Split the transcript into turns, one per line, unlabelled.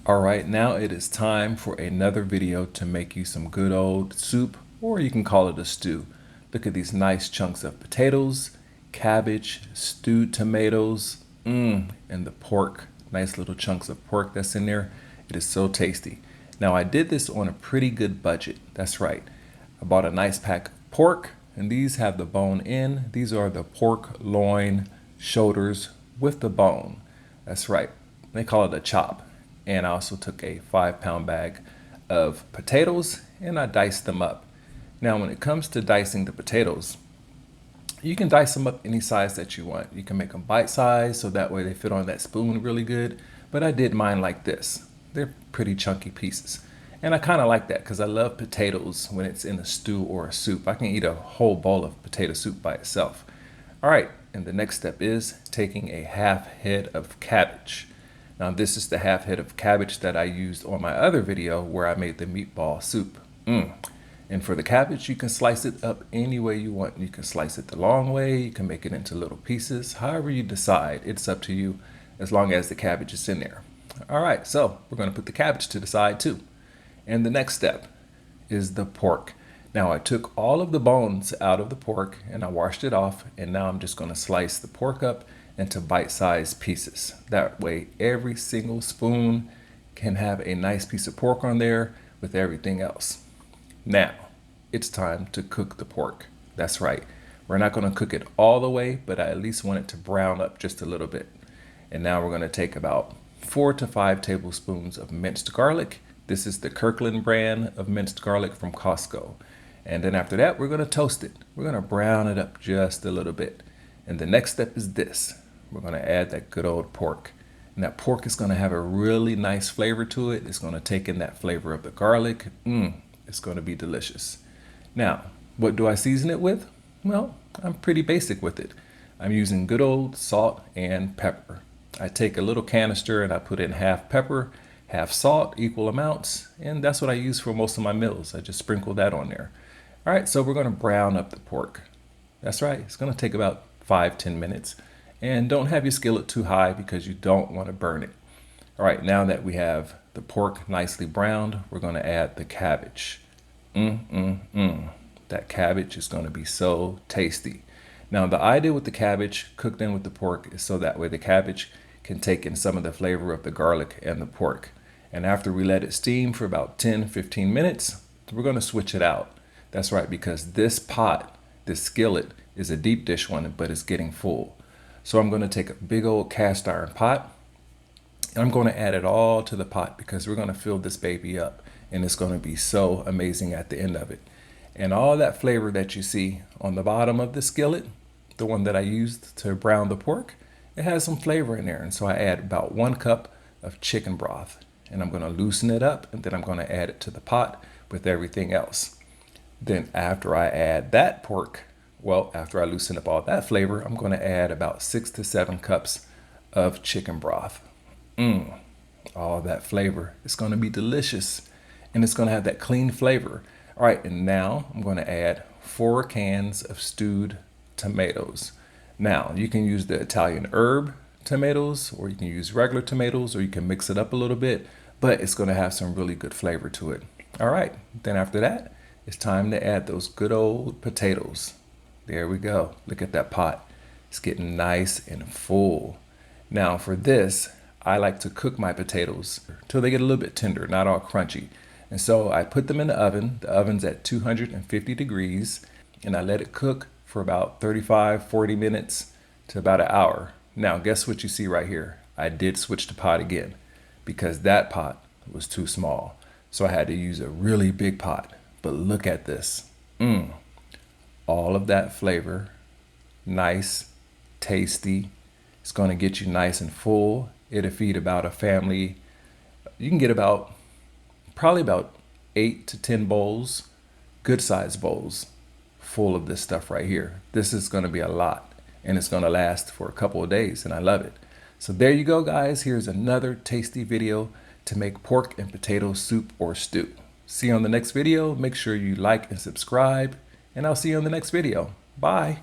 All right, now it is time for another video to make you some good old soup, or you can call it a stew. Look at these nice chunks of potatoes, cabbage, stewed tomatoes, and the pork. Nice little chunks of pork that's in there. It is so tasty. Now I did this on a pretty good budget. That's right. I bought a nice pack of pork, and these have the bone in. These are the pork loin shoulders with the bone. That's right. They call it a chop. And I also took a 5-pound bag of potatoes and I diced them up. Now, when it comes to dicing the potatoes, you can dice them up any size that you want. You can make them bite size so that way they fit on that spoon really good. But I did mine like this. They're pretty chunky pieces. And I kind of like that because I love potatoes when it's in a stew or a soup. I can eat a whole bowl of potato soup by itself. All right, and the next step is taking a half head of cabbage. Now this is the half head of cabbage that I used on my other video where I made the meatball soup. And for the cabbage, you can slice it up any way you want. You can slice it the long way, you can make it into little pieces, however you decide. It's up to you as long as the cabbage is in there. All right, so we're gonna put the cabbage to the side too. And the next step is the pork. Now I took all of the bones out of the pork and I washed it off, and now I'm just gonna slice the pork up into bite-sized pieces. That way every single spoon can have a nice piece of pork on there with everything else. Now it's time to cook the pork. That's right. We're not going to cook it all the way, but I at least want it to brown up just a little bit. And now we're going to take about 4 to 5 tablespoons of minced garlic. This is the Kirkland brand of minced garlic from Costco. And then after that, we're going to toast it. We're going to brown it up just a little bit. And the next step is this. We're going to add that good old pork. And that pork is going to have a really nice flavor to it. It's going to take in that flavor of the garlic. It's going to be delicious. Now, what do I season it with? Well, I'm pretty basic with it. I'm using good old salt and pepper. I take a little canister and I put in half pepper, half salt, equal amounts. And that's what I use for most of my meals. I just sprinkle that on there. All right, so we're going to brown up the pork. That's right. It's going to take about 5-10 minutes. And don't have your skillet too high because you don't want to burn it. All right, now that we have the pork nicely browned, we're going to add the cabbage. That cabbage is going to be so tasty. Now, the idea with the cabbage cooked in with the pork is so that way the cabbage can take in some of the flavor of the garlic and the pork. And after we let it steam for about 10-15 minutes, we're going to switch it out. That's right, because this pot, this skillet, is a deep dish one, but it's getting full. So I'm going to take a big old cast iron pot and I'm going to add it all to the pot because we're going to fill this baby up and it's going to be so amazing at the end of it. And all that flavor that you see on the bottom of the skillet, the one that I used to brown the pork, it has some flavor in there. And so I add about 1 cup of chicken broth and I'm going to loosen it up and then I'm going to add it to the pot with everything else. Then after I add that pork, after I loosen up all that flavor, I'm going to add about 6 to 7 cups of chicken broth. All that flavor. It's going to be delicious. And it's going to have that clean flavor. All right, and now I'm going to add 4 cans of stewed tomatoes. Now, you can use the Italian herb tomatoes, or you can use regular tomatoes, or you can mix it up a little bit, but it's going to have some really good flavor to it. All right, then after that, it's time to add those good old potatoes. There we go. Look at that pot. It's getting nice and full. Now for this, I like to cook my potatoes till they get a little bit tender, not all crunchy. And so I put them in the oven. The oven's at 250 degrees and I let it cook for about 35-40 minutes to about an hour. Now guess what you see right here? I did switch the pot again because that pot was too small. So I had to use a really big pot. But look at this. All of that flavor, nice, tasty. It's going to get you nice and full. It'll feed about a family. You can get probably about 8 to 10 bowls, good sized bowls, full of this stuff right here. This is going to be a lot and it's going to last for a couple of days and I love it. So there you go, guys. Here's another tasty video to make pork and potato soup or stew. See you on the next video. Make sure you like and subscribe. And I'll see you on the next video. Bye.